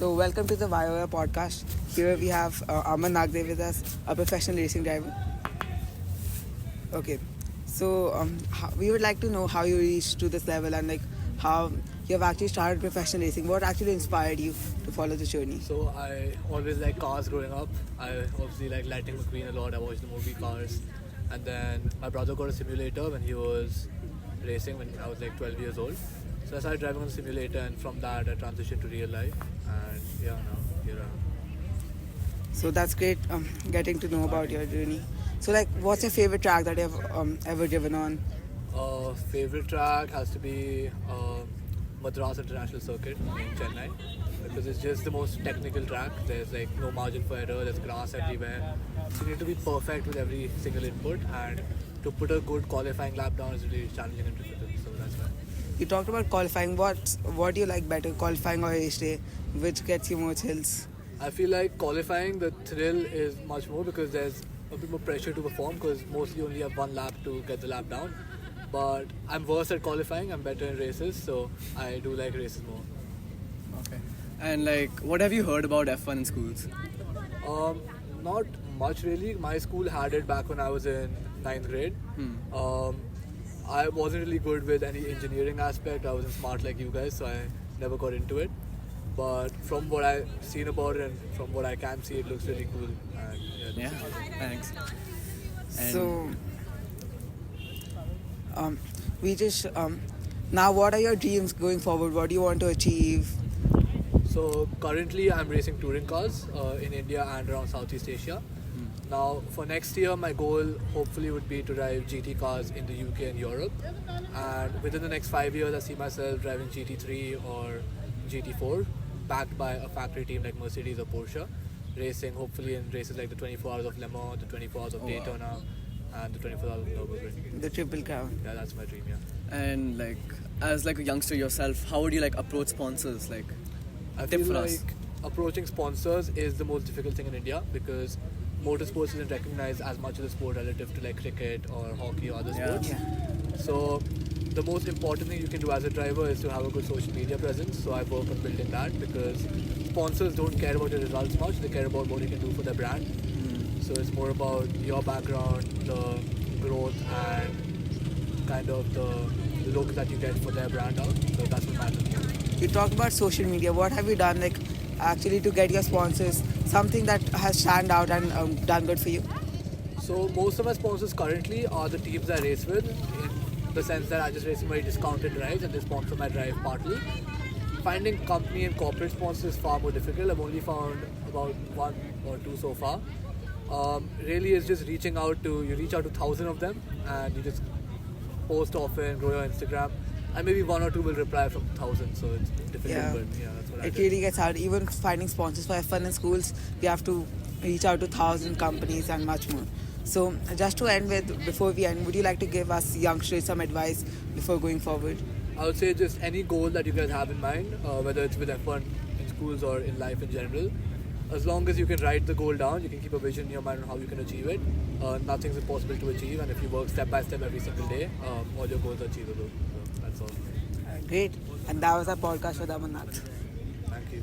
So, welcome to the YOA podcast. Here we have Aman Nagdev with us, a professional racing driver. Okay, so we would like to know how you reached to this level and like how you have actually started professional racing. What actually inspired you to follow the journey? So I always liked cars growing up. I obviously like Lightning McQueen a lot. I watched the movie Cars, and then my brother got a simulator when he was racing when I was like 12 years old. So I started driving on the simulator, and from that I transitioned to real life. And yeah, now here I am. So that's great getting to know about your journey. So, like, what's your favorite track that you've ever driven on? Favorite track has to be Madras International Circuit in Chennai because it's just the most technical track. There's like no margin for error. There's grass everywhere. So you need to be perfect with every single input, and to put a good qualifying lap down is really challenging and difficult. So that's why. You talked about qualifying. What do you like better, qualifying or race day? Which gets you more thrills? I feel like qualifying, the thrill is much more because there's a bit more pressure to perform because mostly you only have one lap to get the lap down. But I'm worse at qualifying. I'm better in races, so I do like races more. Okay. And like, what have you heard about F1 in schools? Not much really. My school had it back when I was in 9th grade. I wasn't really good with any engineering aspect. I wasn't smart like you guys, so I never got into it. But from what I've seen about it and from what I can see, it looks really cool. And Yeah, thanks. And So, we just now. What are your dreams going forward? What do you want to achieve? So currently I'm racing touring cars in India and around Southeast Asia. Now for next year my goal hopefully would be to drive GT cars in the UK and Europe, and within the next 5 years I see myself driving GT3 or GT4 backed by a factory team like Mercedes or Porsche, racing hopefully in races like the 24 Hours of Le Mans, the 24 Hours of Daytona and the 24 Hours of Nürburgring. The Triple Crown. Yeah, that's my dream, yeah. and like, as like a youngster yourself, how would you like approach sponsors? Like, I tip feel for like us. approaching sponsors is the most difficult thing in India because motorsports isn't recognized as much as a sport relative to like cricket or hockey or other Yeah. sports. Yeah. So the most important thing you can do as a driver is to have a good social media presence. So I work on building that because sponsors don't care about your results much. They care about what you can do for their brand. So it's more about your background, the growth and kind of the look that you get for their brand out. So that's what matters. You talked about social media. What have you done, like, actually to get your sponsors? Something that has stand out and done good for you. So most of my sponsors currently are the teams I race with, in the sense that I just race in very discounted drives and they sponsor my drive partly. Finding company and corporate sponsors is far more difficult. I've only found about one or two so far. Really is just reaching out to, you reach out to 1,000 of them and you just post often, grow your Instagram, and maybe one or two will reply from 1,000, so it's difficult, Yeah. but yeah, that's what I It do. really gets hard. Even finding sponsors for F1 in schools, you have to reach out to 1,000 companies and much more. So, just to end with, before we end, would you like to give us youngsters some advice before going forward? I would say just any goal that you guys have in mind, whether it's with F1 in schools or in life in general, as long as you can write the goal down, you can keep a vision in your mind on how you can achieve it. Nothing's impossible to achieve, and if you work step by step every single day, all your goals are achievable. So that's all. Great. And that was our podcast with Amarnath. Thank you.